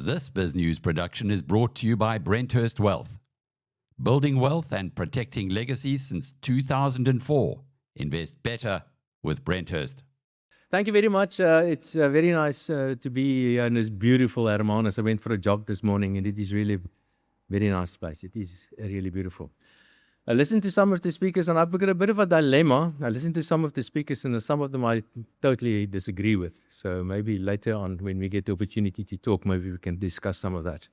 This BizNews production is brought to you by Brenthurst Wealth. Building wealth and protecting legacies since 2004. Invest better with Brenthurst. Thank you very much. It's very nice to be here in this beautiful Hermanus. I went for a jog this morning and it is really a very nice place. It is really beautiful. I listened to some of the speakers and I've got a bit of a dilemma. I listened to some of the speakers and some of them I totally disagree with. So maybe later on when we get the opportunity to talk, maybe we can discuss some of that.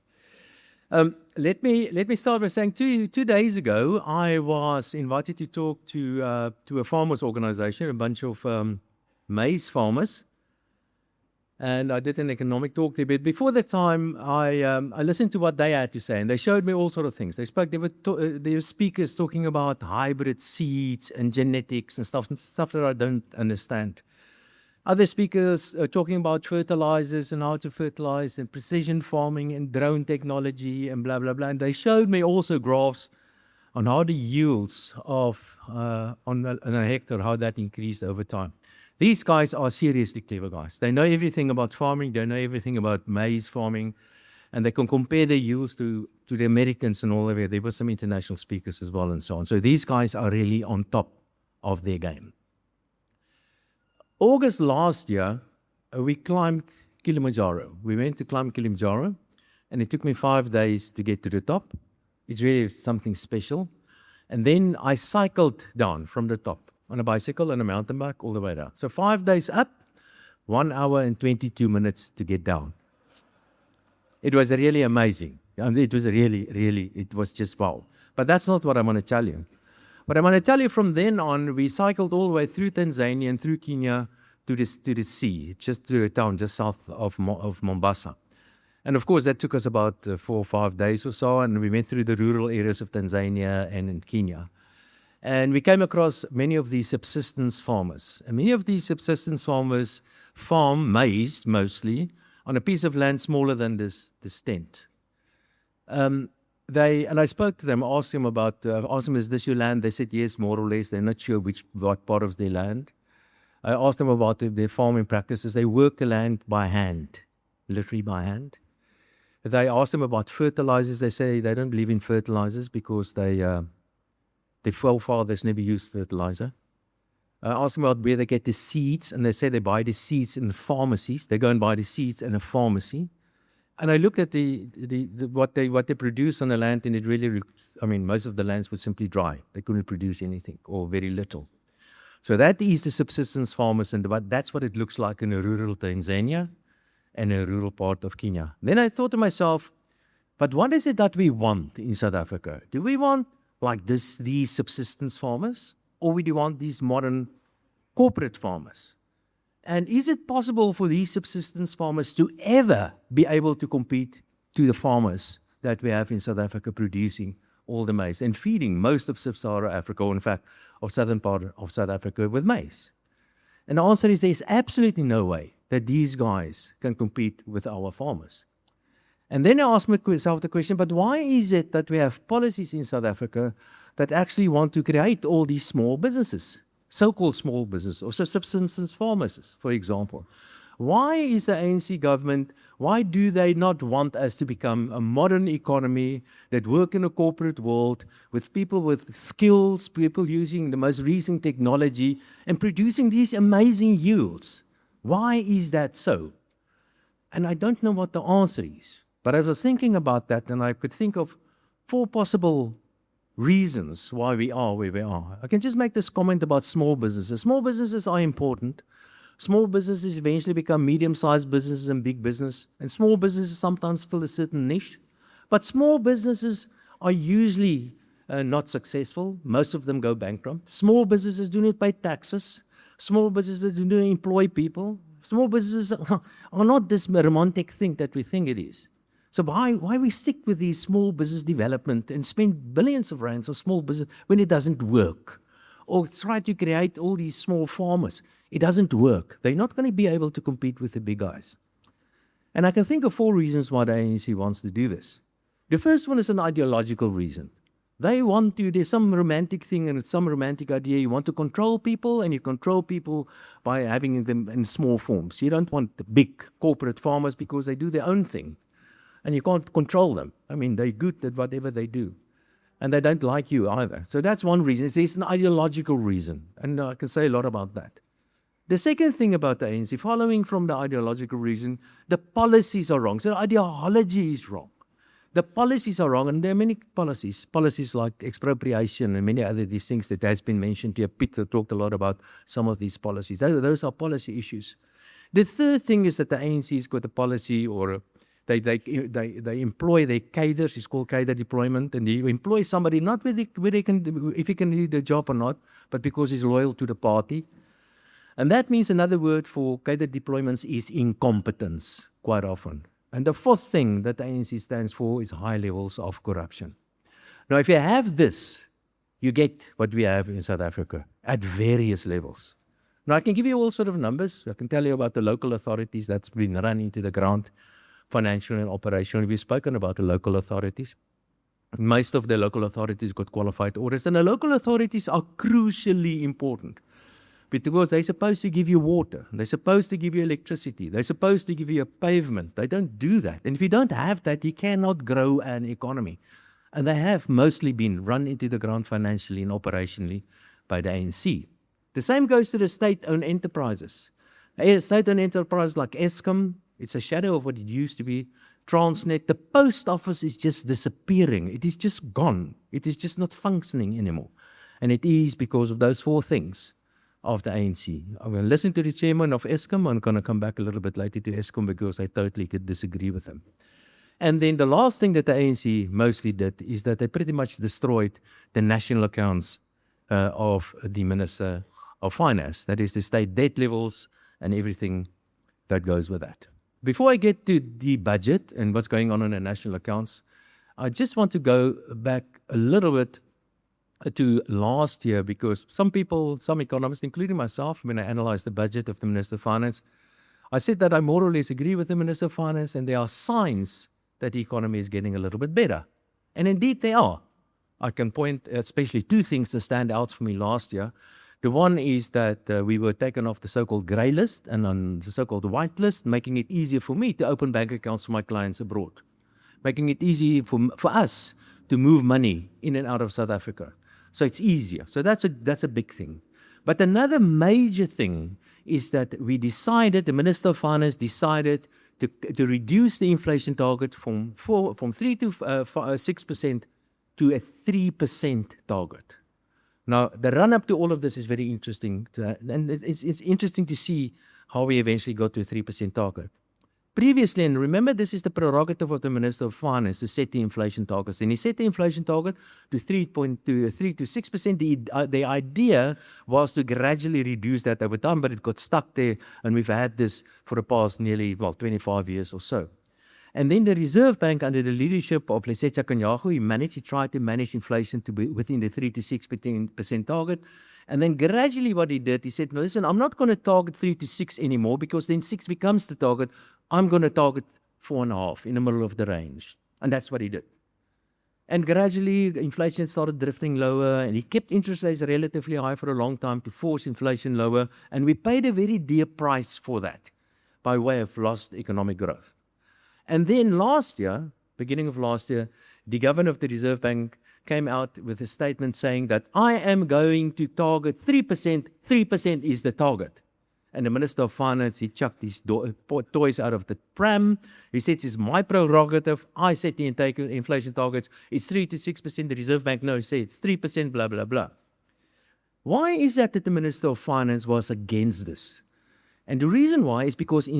Let me start by saying two days ago, I was invited to talk to a farmers organization, a bunch of maize farmers. And I did an economic talk there. But before that time, I listened to what they had to say, and they showed me all sort of things. There were speakers talking about hybrid seeds and genetics and stuff that I don't understand. Other speakers are talking about fertilizers and how to fertilize and precision farming and drone technology and blah, blah, blah. And they showed me also graphs on how the yields of on a hectare, how that increased over time. These guys are seriously clever guys. They know everything about farming. They know everything about maize farming. And they can compare their yields to the Americans and all of it. There were some international speakers as well and so on. So these guys are really on top of their game. August last year, we climbed Kilimanjaro. We went to climb Kilimanjaro. And it took me 5 days to get to the top. It's really something special. And then I cycled down from the top on a bicycle and a mountain bike all the way down. So 5 days up, 1 hour and 22 minutes to get down. It was really amazing. It was just wow. But that's not what I want to tell you. What I want to tell you from then on, we cycled all the way through Tanzania and through Kenya to the sea, just to a town just south of Mombasa. And of course, that took us about 4 or 5 days or so, and we went through the rural areas of Tanzania and in Kenya. And we came across many of these subsistence farmers. And many of these subsistence farmers farm maize, mostly, on a piece of land smaller than this tent. And I spoke to them, asked them, is this your land? They said, yes, more or less. They're not sure what part of their land. I asked them about their farming practices. They work the land by hand, literally by hand. They asked them about fertilizers. They say they don't believe in fertilizers because their forefathers never used fertilizer. I asked them about where they get the seeds, and they say they buy the seeds in pharmacies. They go and buy the seeds in a pharmacy. And I looked at what they produce on the land, and it really, most of the lands were simply dry. They couldn't produce anything or very little. So that is the subsistence farmers, and that's what it looks like in a rural Tanzania and a rural part of Kenya. Then I thought to myself, but what is it that we want in South Africa? Do we want like these subsistence farmers, or we do want these modern corporate farmers? And is it possible for these subsistence farmers to ever be able to compete to the farmers that we have in South Africa producing all the maize and feeding most of sub-Saharan Africa, or in fact, of southern part of South Africa with maize? And the answer is there's absolutely no way that these guys can compete with our farmers. And then I asked myself the question, but why is it that we have policies in South Africa that actually want to create all these small businesses, so-called small businesses, or subsistence farmers, for example? Why is the ANC government, why do they not want us to become a modern economy that work in a corporate world with people with skills, people using the most recent technology and producing these amazing yields? Why is that so? And I don't know what the answer is. But I was thinking about that, and I could think of 4 possible reasons why we are where we are. I can just make this comment about small businesses. Small businesses are important. Small businesses eventually become medium-sized businesses and big business. And small businesses sometimes fill a certain niche. But small businesses are usually not successful. Most of them go bankrupt. Small businesses do not pay taxes. Small businesses do not employ people. Small businesses are not this romantic thing that we think it is. So why we stick with these small business development and spend billions of rands on small business when it doesn't work? Or try to create all these small farmers. It doesn't work. They're not going to be able to compete with the big guys. And I can think of 4 reasons why the ANC wants to do this. The first one is an ideological reason. They want to, there's some romantic thing and some romantic idea. You want to control people, and you control people by having them in small forms. You don't want the big corporate farmers because they do their own thing. and you can't control them. I mean, they're good at whatever they do, and they don't like you either. So that's one reason. It's an ideological reason, and I can say a lot about that. The second thing about the ANC, following from the ideological reason, the policies are wrong. So the ideology is wrong. The policies are wrong, and there are many policies like expropriation and many other these things that has been mentioned here. Peter talked a lot about some of these policies. Those are policy issues. The third thing is that the ANC has got a policy, or they employ their cadres. It's called cadre deployment, and you employ somebody not where they can, if he can do the job or not, but because he's loyal to the party. And that means another word for cadre deployments is incompetence, quite often. And the fourth thing that the ANC stands for is high levels of corruption. Now, if you have this, you get what we have in South Africa at various levels. Now, I can give you all sort of numbers. I can tell you about the local authorities that's been run into the ground, financial and operational. We've spoken about the local authorities. Most of the local authorities got qualified orders, and the local authorities are crucially important, because they're supposed to give you water, they're supposed to give you electricity, they're supposed to give you a pavement. They don't do that. And if you don't have that, you cannot grow an economy. And they have mostly been run into the ground financially and operationally by the ANC. The same goes to the state-owned enterprises. State-owned enterprises like Eskom, it's a shadow of what it used to be. Transnet, the post office is just disappearing. It is just gone. It is just not functioning anymore. And it is because of those four things of the ANC. I'm going to listen to the chairman of Eskom. I'm going to come back a little bit later to Eskom because I totally could disagree with him. And then the last thing that the ANC mostly did is that they pretty much destroyed the national accounts of the Minister of Finance. That is the state debt levels and everything that goes with that. Before I get to the budget and what's going on in the national accounts, I just want to go back a little bit to last year, because some people, some economists, including myself, when I analyzed the budget of the Minister of Finance, I said that I more or less agree with the Minister of Finance, and there are signs that the economy is getting a little bit better. And indeed they are. I can point especially two things that stand out for me last year. The one is that we were taken off the so-called grey list and on the so-called white list, making it easier for me to open bank accounts for my clients abroad, making it easy for us to move money in and out of South Africa. So it's easier. So that's a big thing. But another major thing is that we decided, the Minister of Finance decided to reduce the inflation target from 3 to 6% to a 3% target. Now, the run-up to all of this is very interesting, and it's interesting to see how we eventually got to a 3% target. Previously, and remember this is the prerogative of the Minister of Finance to set the inflation targets, and he set the inflation target to 3 to 6%. The idea was to gradually reduce that over time, but it got stuck there, and we've had this for the past nearly 25 years or so. And then the Reserve Bank, under the leadership of Lesetja Kganyago, he tried to manage inflation to be within the 3 to 6% target. And then gradually what he did, he said, no, listen, I'm not going to target 3 to 6 anymore, because then 6 becomes the target. I'm going to target 4.5 in the middle of the range. And that's what he did. And gradually inflation started drifting lower, and he kept interest rates relatively high for a long time to force inflation lower. And we paid a very dear price for that by way of lost economic growth. And then last year, beginning of last year, the governor of the Reserve Bank came out with a statement saying that I am going to target 3%. 3% is the target. And the Minister of Finance, he chucked his toys out of the pram. He said, it's my prerogative. I set the inflation targets. It's 3 to 6%. The Reserve Bank, no, say it's 3%, blah, blah, blah. Why is that the Minister of Finance was against this? And the reason why is because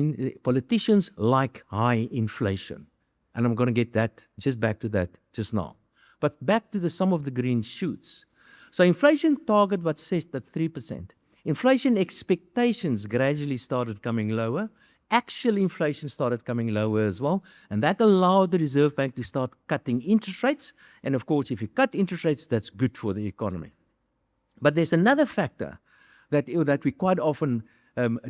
politicians like high inflation. And I'm going to get that, just back to that just now. But back to some of the green shoots. So inflation target was set at 3%. Inflation expectations gradually started coming lower. Actual inflation started coming lower as well. And that allowed the Reserve Bank to start cutting interest rates. And of course, if you cut interest rates, that's good for the economy. But there's another factor that we quite often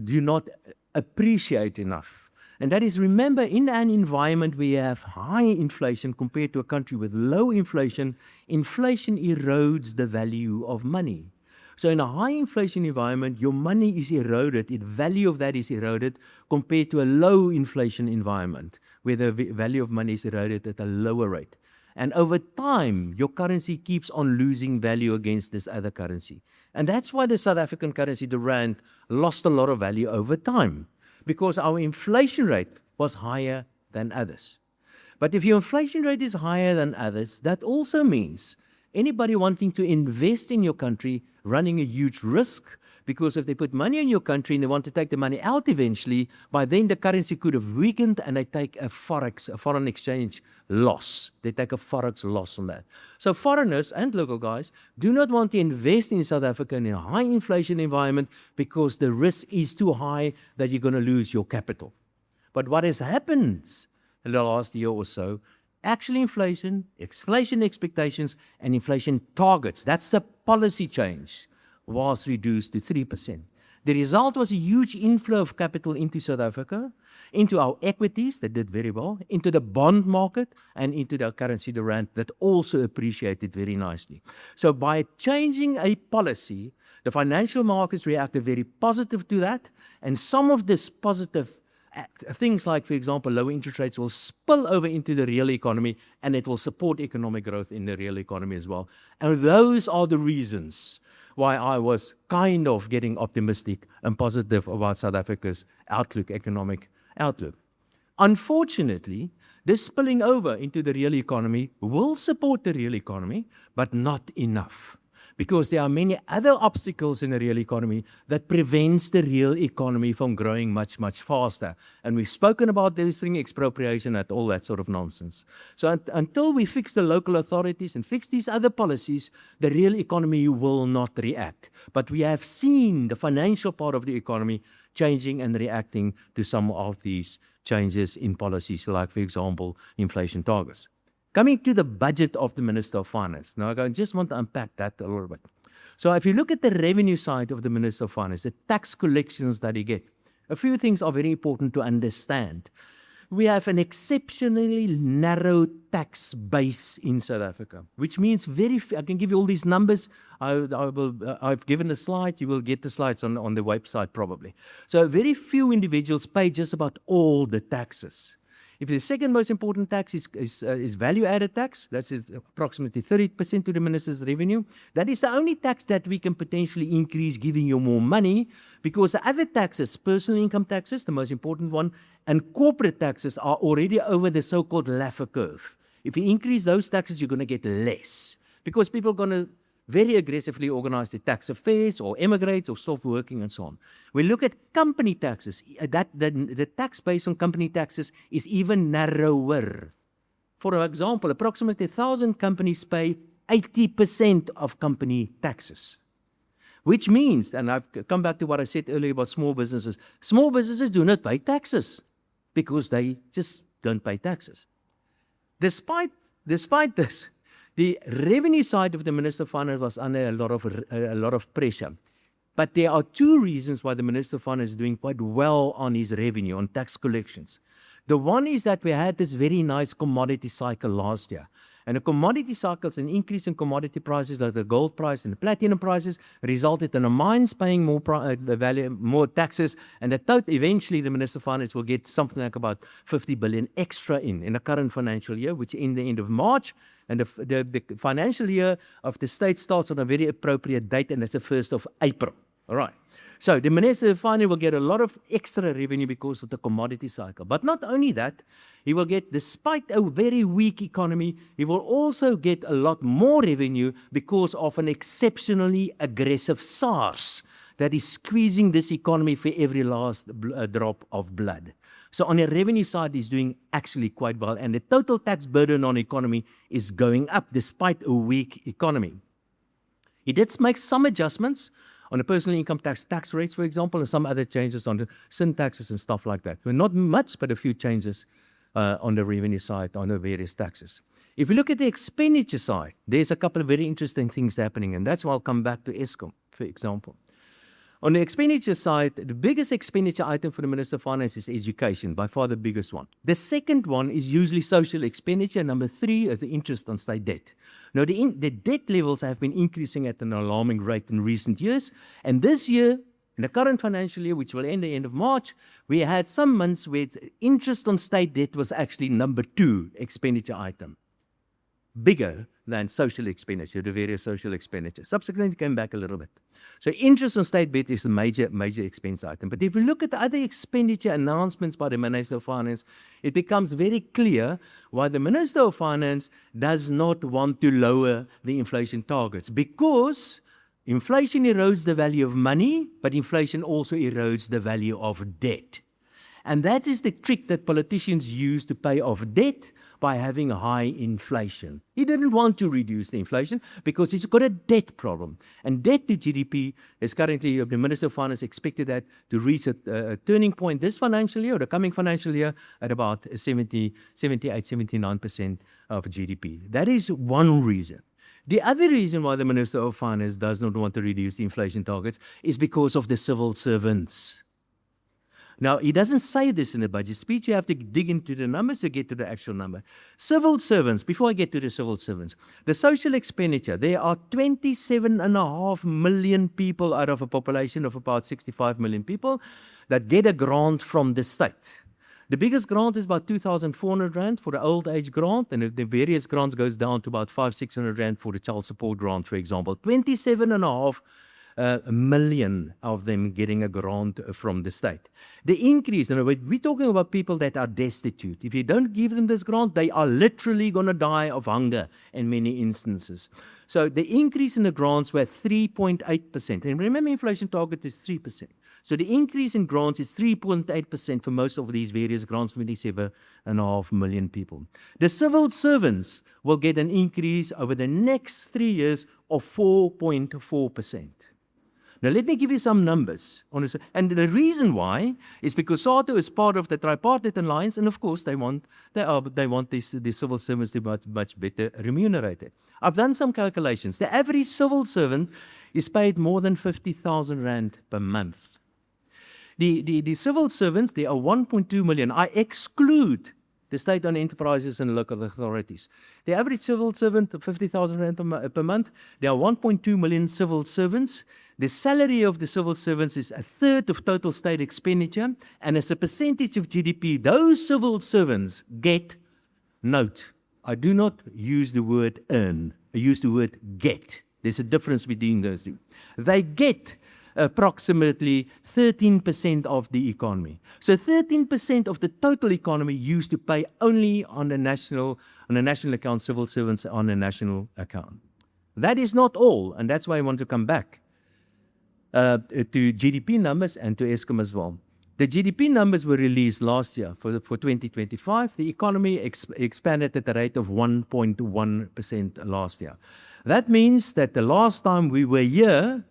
do not appreciate enough. And that is, remember, in an environment where you have high inflation compared to a country with low inflation, inflation erodes the value of money. So in a high inflation environment, your money is eroded, the value of that is eroded compared to a low inflation environment where the value of money is eroded at a lower rate. And over time, your currency keeps on losing value against this other currency. And that's why the South African currency, the rand, lost a lot of value over time, because our inflation rate was higher than others. But if your inflation rate is higher than others, that also means anybody wanting to invest in your country running a huge risk, because if they put money in your country and they want to take the money out eventually, by then the currency could have weakened and they take a foreign exchange loss. They take a forex loss on that. So foreigners and local guys do not want to invest in South Africa in a high inflation environment because the risk is too high that you're going to lose your capital. But what has happened in the last year or so, actually inflation expectations, and inflation targets, that's the policy change, was reduced to 3%. The result was a huge inflow of capital into South Africa, into our equities that did very well, into the bond market, and into the currency, the rand, that also appreciated very nicely. So by changing a policy, the financial markets reacted very positive to that, and some of this positive things like, for example, lower interest rates will spill over into the real economy, and it will support economic growth in the real economy as well. And those are the reasons why I was kind of getting optimistic and positive about South Africa's economic outlook. Unfortunately, this spilling over into the real economy will support the real economy, but not enough, because there are many other obstacles in the real economy that prevents the real economy from growing much, much faster. And we've spoken about those things, expropriation and all that sort of nonsense. So until we fix the local authorities and fix these other policies, the real economy will not react. But we have seen the financial part of the economy changing and reacting to some of these changes in policies, like, for example, inflation targets. Coming to the budget of the Minister of Finance. Now, I just want to unpack that a little bit. So if you look at the revenue side of the Minister of Finance, the tax collections that he gets, a few things are very important to understand. We have an exceptionally narrow tax base in South Africa, which means I can give you all these numbers. I've given a slide. You will get the slides on the website probably. So very few individuals pay just about all the taxes. If the second most important tax is value-added tax, that's approximately 30% to the minister's revenue, that is the only tax that we can potentially increase, giving you more money, because the other taxes, personal income taxes, the most important one, and corporate taxes are already over the so-called Laffer curve. If you increase those taxes, you're going to get less, because people are going to very aggressively organize their tax affairs or emigrate or stop working and so on. We look at company taxes. The tax base on company taxes is even narrower. For example, approximately 1,000 companies pay 80% of company taxes, which means, and I've come back to what I said earlier about small businesses do not pay taxes because they just don't pay taxes. Despite this, the revenue side of the Minister of Finance was under a lot of pressure. But there are two reasons why the Minister of Finance is doing quite well on his revenue, on tax collections. The one is that we had this very nice commodity cycle last year. And the commodity cycles, an increase in commodity prices like the gold price and the platinum prices, resulted in the mines paying more taxes, and eventually the Minister of Finance will get something like about 50 billion extra in the current financial year, which is in the end of March. And the financial year of the state starts on a very appropriate date, and that's the 1st of April. All right. So the Minister of Finance will get a lot of extra revenue because of the commodity cycle. But not only that, he will get, despite a very weak economy, he will also get a lot more revenue because of an exceptionally aggressive SARS that is squeezing this economy for every last drop of blood. So on the revenue side, he's doing actually quite well. And the total tax burden on the economy is going up despite a weak economy. He did make some adjustments on the personal income tax rates, for example, and some other changes on the sin taxes and stuff like that. Well, not much, but a few changes on the revenue side, on the various taxes. If you look at the expenditure side, there's a couple of very interesting things happening, and that's why I'll come back to Eskom, for example. On the expenditure side, the biggest expenditure item for the Minister of Finance is education, by far the biggest one. The second one is usually social expenditure. Number 3 is the interest on state debt. Now, the debt levels have been increasing at an alarming rate in recent years. And this year, in the current financial year, which will end the end of March, we had some months where interest on state debt was actually number 2 expenditure item, bigger than social expenditure, the various social expenditures. Subsequently came back a little bit. So interest on state debt is a major expense item. But if you look at the other expenditure announcements by the Minister of Finance, it becomes very clear why the Minister of Finance does not want to lower the inflation targets. Because inflation erodes the value of money, but inflation also erodes the value of debt. And that is the trick that politicians use to pay off debt by having high inflation. He didn't want to reduce the inflation because he's got a debt problem. And debt to GDP is currently, the Minister of Finance expected that to reach a turning point this financial year or the coming financial year at about 78, 79% of GDP. That is one reason. The other reason why the Minister of Finance does not want to reduce the inflation targets is because of the civil servants. Now, he doesn't say this in the budget speech. You have to dig into the numbers to get to the actual number. Civil servants, before I get to the civil servants, the social expenditure, there are 27.5 million people out of a population of about 65 million people that get a grant from the state. The biggest grant is about 2,400 Rand for the old age grant, and the various grants goes down to about 500-600 Rand for the child support grant, for example. 27.5 million of them getting a grant from the state. The increase, and we're talking about people that are destitute. If you don't give them this grant, they are literally going to die of hunger in many instances. So the increase in the grants were 3.8%. And remember, inflation target is 3%. So the increase in grants is 3.8% for most of these various grants, 27.5 million people. The civil servants will get an increase over the next 3 years of 4.4%. Now, let me give you some numbers on this. And the reason why is because SATO is part of the tripartite alliance, and of course, they want the civil servants to be much better remunerated. I've done some calculations. The average civil servant is paid more than 50,000 Rand per month. The civil servants, there are 1.2 million. I exclude the state-owned enterprises and local authorities. The average civil servant, 50,000 Rand per month. There are 1.2 million civil servants. The salary of the civil servants is 1/3 of total state expenditure, and as a percentage of GDP, those civil servants get, note, I do not use the word earn, I use the word get. There's a difference between those two. They get approximately 13% of the economy. So 13% of the total economy used to pay only on the national account, civil servants on a national account. That is not all, and that's why I want to come back to GDP numbers and to Eskom as well. The GDP numbers were released last year for 2025. The economy expanded at the rate of 1.1% last year. That means that the last time we were here,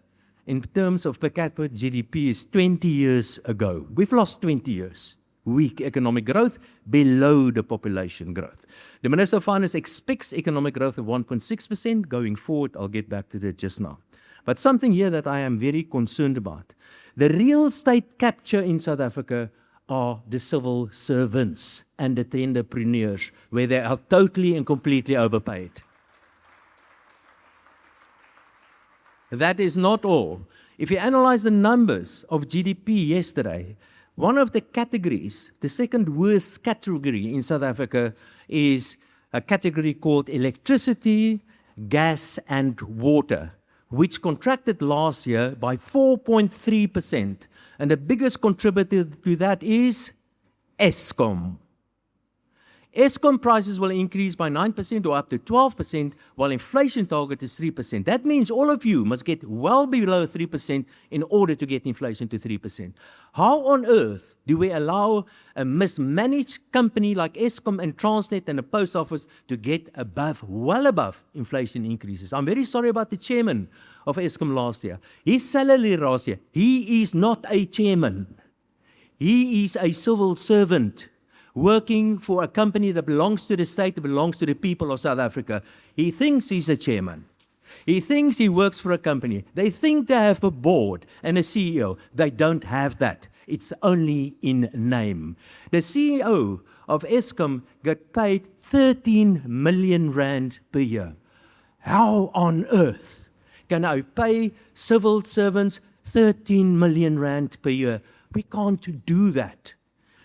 in terms of per capita GDP, is 20 years ago. We've lost 20 years. Weak economic growth below the population growth. The Minister of Finance expects economic growth of 1.6% going forward. I'll get back to that just now. But something here that I am very concerned about. The real state capture in South Africa are the civil servants and the entrepreneurs, where they are totally and completely overpaid. That is not all. If you analyze the numbers of GDP yesterday, one of the categories, the second worst category in South Africa, is a category called electricity, gas, and water, which contracted last year by 4.3%. And the biggest contributor to that is Eskom. Eskom prices will increase by 9% or up to 12%, while inflation target is 3%. That means all of you must get well below 3% in order to get inflation to 3%. How on earth do we allow a mismanaged company like Eskom and Transnet and the Post Office to get well above inflation increases? I'm very sorry about the chairman of Eskom last year. His salary last year, he is not a chairman. He is a civil servant working for a company that belongs to the state, that belongs to the people of South Africa. He thinks he's a chairman. He thinks he works for a company. They think they have a board and a CEO. They don't have that. It's only in name. The CEO of Eskom got paid 13 million rand per year. How on earth can I pay civil servants 13 million rand per year? We can't do that.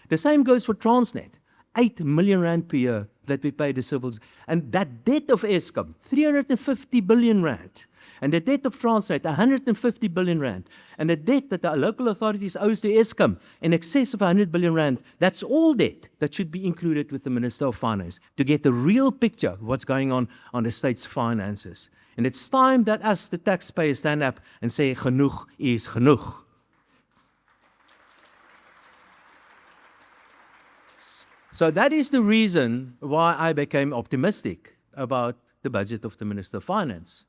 The same goes for Transnet. 8 million rand per year that we pay the civils. And that debt of Eskom, 350 billion rand. And the debt of Transnet, 150 billion rand. And the debt that the local authorities owes to Eskom in excess of 100 billion rand. That's all debt that should be included with the Minister of Finance to get a real picture of what's going on the state's finances. And it's time that us, the taxpayers, stand up and say, genoeg is genoeg. So that is the reason why I became optimistic about the budget of the Minister of Finance.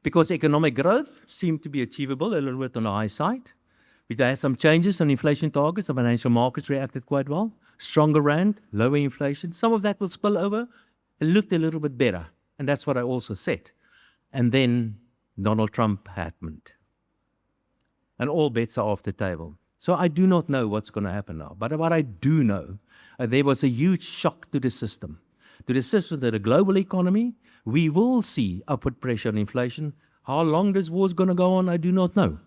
Because economic growth seemed to be achievable a little bit on the high side. We had some changes on inflation targets. The financial markets reacted quite well. Stronger rand, lower inflation. Some of that will spill over. It looked a little bit better. And that's what I also said. And then Donald Trump happened. And all bets are off the table. So I do not know what's going to happen now. But what I do know, there was a huge shock to the system. To the global economy. We will see upward pressure on inflation. How long this war is going to go on, I do not know.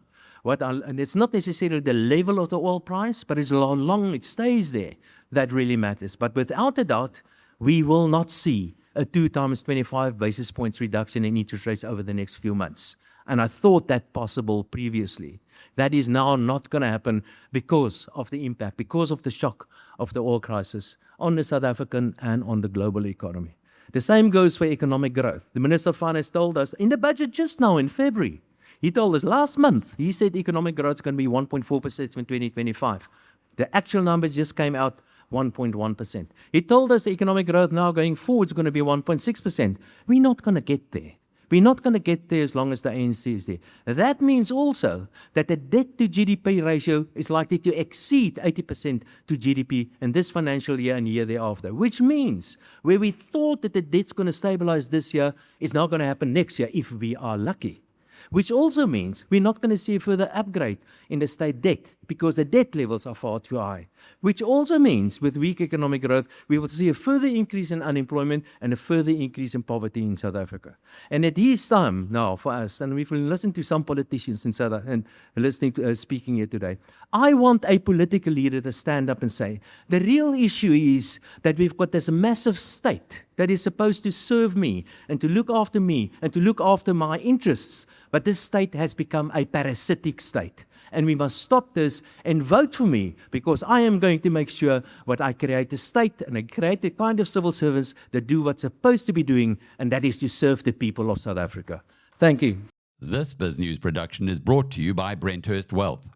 And it's not necessarily the level of the oil price, but it's how long it stays there that really matters. But without a doubt, we will not see a 2 times 25 basis points reduction in interest rates over the next few months. And I thought that possible previously. That is now not going to happen because of the impact, because of the shock of the oil crisis on the South African and on the global economy. The same goes for economic growth. The Minister of Finance told us in the budget just now in February, he told us last month, he said economic growth is going to be 1.4% in 2025. The actual numbers just came out 1.1%. He told us economic growth now going forward is going to be 1.6%. We're not going to get there. We're not going to get there as long as the ANC is there. That means also that the debt to GDP ratio is likely to exceed 80% to GDP in this financial year and year thereafter, which means where we thought that the debt's going to stabilize this year is now going to happen next year if we are lucky. Which also means we're not going to see a further upgrade in the state debt because the debt levels are far too high. Which also means with weak economic growth, we will see a further increase in unemployment and a further increase in poverty in South Africa. And it is time now for us, and we've listened to some politicians in South Africa and listening to speaking here today. I want a political leader to stand up and say, the real issue is that we've got this massive state that is supposed to serve me and to look after me and to look after my interests. But this state has become a parasitic state. And we must stop this and vote for me because I am going to make sure that I create a state and I create the kind of civil servants that do what's supposed to be doing, and that is to serve the people of South Africa. Thank you. This BizNews production is brought to you by Brenthurst Wealth,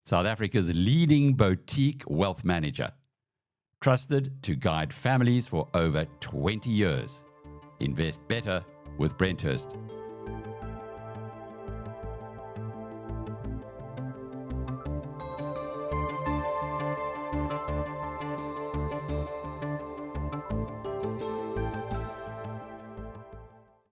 South Africa's leading boutique wealth manager. Trusted to guide families for over 20 years. Invest better with Brenthurst.